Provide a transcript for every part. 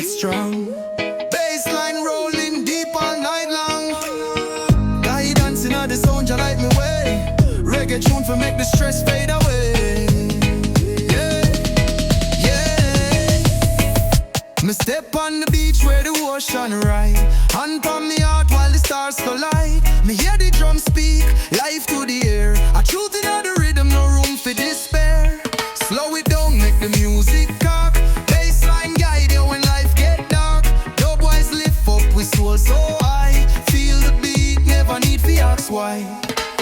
music strong. Bassline rolling deep all night long. Guidance in the sound, you light me way. Reggae tune for make the stress fade away. Yeah, yeah. Me step on the beach where the ocean ride. Hand on me heart while the stars collide. Me hear the drum speak, life to the air. I truth in the rhythm, no room for despair. Slow it down, make the music cock. Bassline guide you when life get dark. Dub boys lift up with soul so high. Feel the beat, never need to ask why.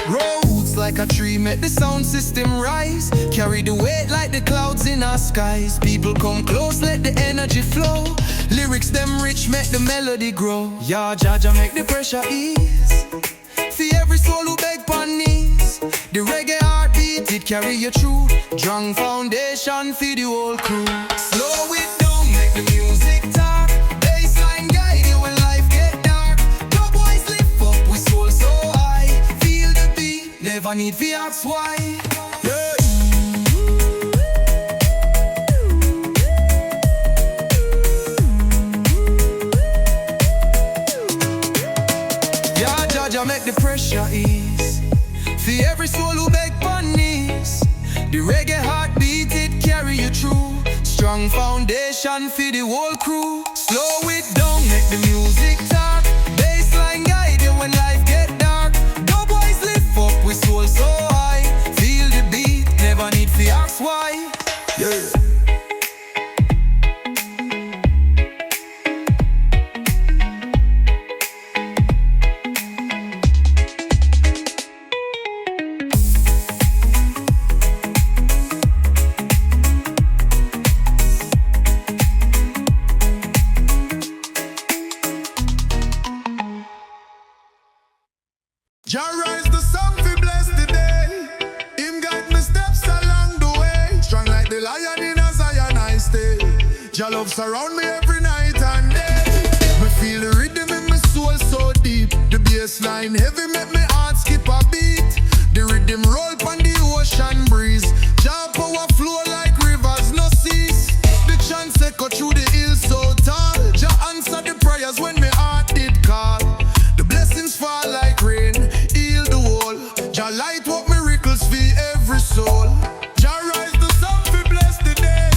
Roots like a tree, make the sound system rise. Carry the weight like the clouds in our skies. People come close, let the energy flow. Lyrics them rich, make the melody grow. Yeah, Jaja make the pressure ease. For every soul who beg on knees. The reggae heartbeat, it carry you through. Strong foundation for the whole crew. Slow it down, make the music talk. Bassline guide you when life get dark. Dub boys lift up with soul so high. Feel the beat, never need to ask why. Yeah. Yeah, Jaja make the pressure ease. For every soul who beg on knees. The reggae heartbeat, it carry you through. Strong foundation for the whole crew. Slow it down, make the music talk. Bassline guide you when life get dark. Dub boys lift up with soul so high. Feel the beat, never need to ask why. Yeah. Jah rise the sun fi bless the day. Him guide me steps along the way. Strong like the lion in a Zion I stay. Jah love surround me every night and day. Me feel the rhythm in my soul so deep. The bassline heavy make me heart skip a beat. The rhythm roll pon the ocean breeze. Jah power flow like rivers no cease. The chants echo through the hills so tall. Jah answer the prayers when me heart did call. The blessings fall like rain. Jah light what miracles for every soul. Jah rise the sun fi bless the day.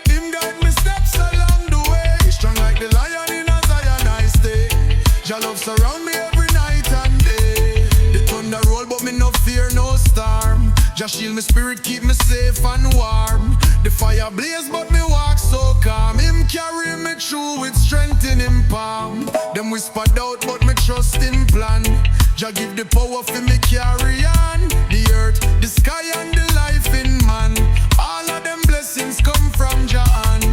Him guide me steps along the way. Strong like the lion in a Zion I stay. Jah love surround me every night and day. The thunder roll but me no fear no storm. Jah shield me spirit keep me safe and warm. The fire blaze but me walk so calm. Him carry me through with strength in him palm. Them whisper doubt but me trust in plan. Jah give the power for me carry on. The earth, the sky and the life in man. All of them blessings come from Jah hand.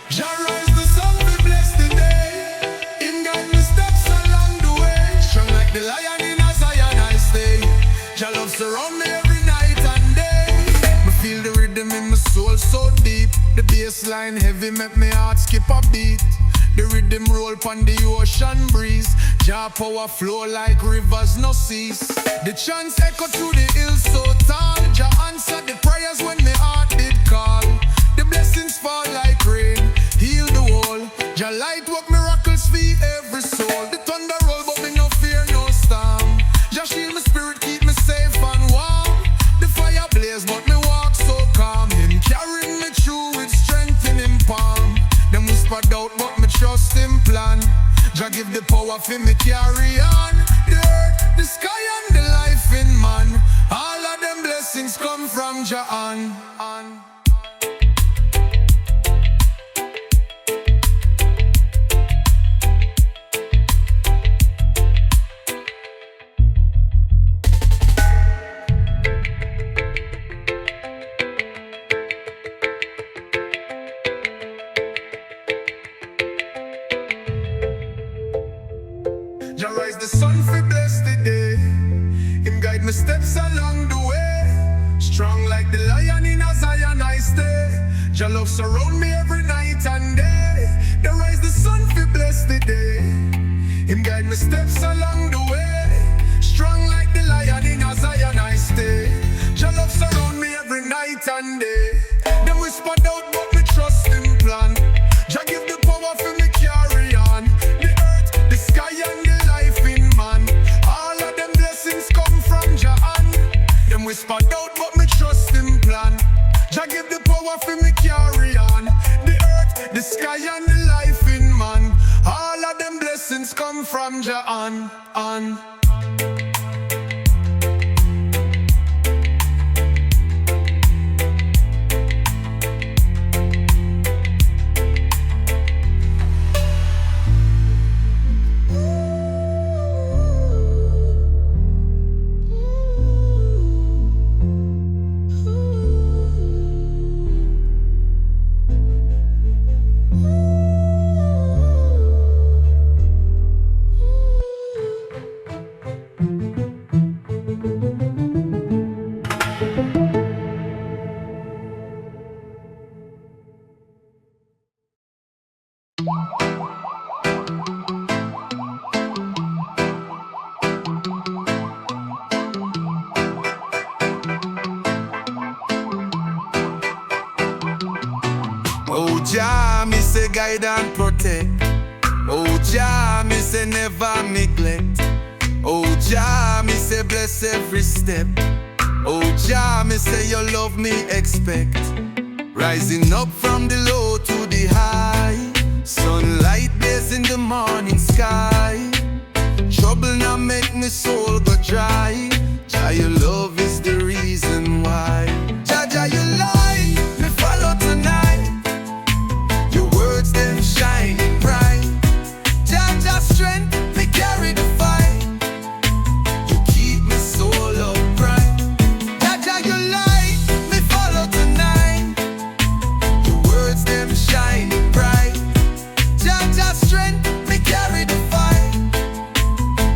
Jah rise the sun to bless the day. Him guide me steps along the way. Strong like the lion in a Zion I stay. Jah love surround me every night and day. Me feel the rhythm in my soul so deep. The bassline heavy make me heart skip a beat. The rhythm roll pon the ocean breeze. Jah power flow like rivers no cease. The chants echo through the hills so tall. Jah answer the prayers when my heart did call. The blessings fall like rain, heal the whole. Jah light work miracles for every soul. The thunder roll but me no fear no storm. Jah shield my spirit keep me safe and warm. The fire blaze but me walk so calm. Him carrying me through with strength in him palm. Them whisper doubt but me trust him plan. Jah give the power for me carry on. The earth, the sky and the life in man. All of them blessings come from Jah hand. Jah rise the sun fi bless the day. Him guide me steps along the way. Strong like the lion in a Zion I stay. Jah love surround me every night and day. Jah rise the sun fi bless the day. Him guide me steps along the way. Strong like the lion in a Zion I stay. Jah love surround me every night and day. Them whisper doubt but me trust him plan. Jah give the power whisper doubt, but me trust him plan. Jah give the power for me carry on. The earth, the sky and the life in man. All of them blessings come from Jah on. Oh Jah, me say guide and protect. Oh Jah, me say never neglect. Oh Jah, me say bless every step. Oh Jah, me say your love me expect. Rising up from the low to the high, sunlight blaze in the morning sky. Trouble now make me soul go dry. Jah, your love is the reason why. Jah, Jah, your light me follow tonight. Your words them shining bright. Jah, Jah strength me carry the fight. You keep me soul upright. Jah, Jah your light me follow tonight. Your words them shining bright. Jah, Jah strength me carry the fight.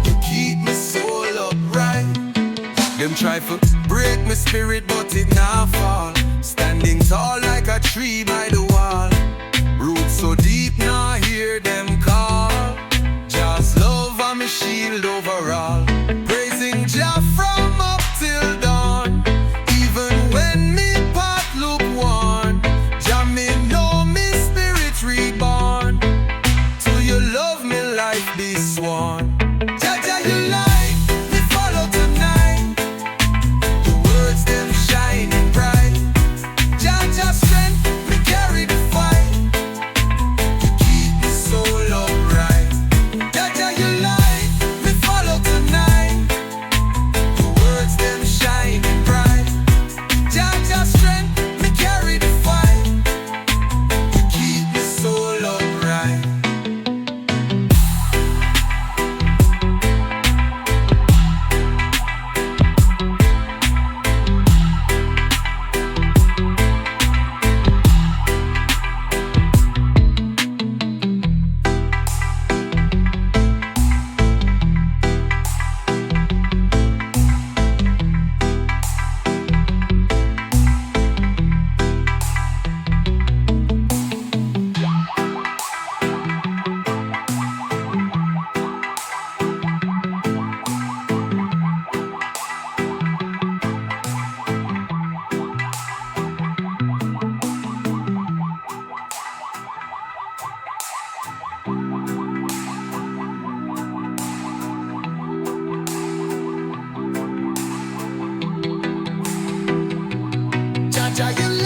You keep me soul upright. Them try to break my spirit, but it now fall. Standing tall like a tree by the wall. Roots so deep, now hear them call. Just love and me shield overall. Praising Jah from up till dawn. Even when me path look worn, Jah me know me spirit reborn. To your love me life be sworn. Jah, Jah your light me follow tonight. The words them shining bright. Jah, Jah strength me carry the fight. You keep me soul upright. Jah, Jah your light me follow tonight. The words them shining bright. Jah, Jah strength me carry the fight. You keep me soul upright. Jah, Jah your